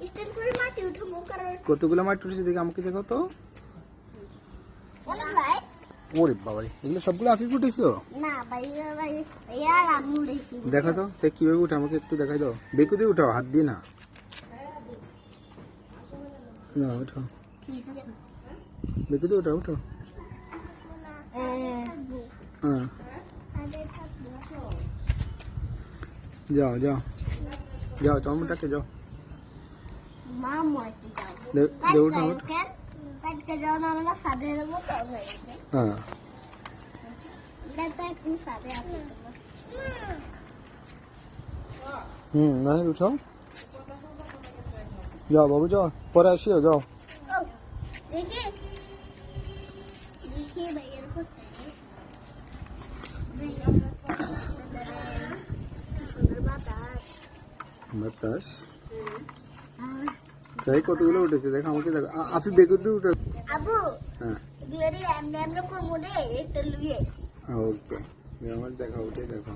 Stand করে মাটি উঠাবো কারণ কতগুলো মাটি উঠেছে দেখে আমাকে দেখো তো। অনেক লাই ওরে বাবারে, এগুলো সবগুলো আফিফ উঠেছো? না ভাই ভাই ইয়ার আমি উঠেছি দেখা তো সে কিভাবে উঠে আমাকে একটু দেখাই দাও। বেকু দিয়ে উঠাও, হাত দিয়ে না। না উঠাও, ঠিক আছে বেকু দিয়ে উঠাও, উঠাও। হ্যাঁ যাও যাও যাও, টমেটোকে যাও। মা মরতে যাও দে উঠাও, উঠাও। কাটকে যাও না আমরা সাথে দেবো তো হ্যাঁ এটা একটু সাথে আছে নাহির উঠাও। যাও বাবু যাও, পরে আসিও, যাও। দেখি দেখি ভাইয়ের করতে সুন্দর বাতাস বাতাস তাই কতগুলো উঠেছে দেখো, আমাকে দেখো। আফিফ বেকু দিয়ে উঠে। আবু হ্যাঁ এগুলো আমরা করবো রে এটা লুই আইছি ওকে, আমার দেখা উঠে দেখো।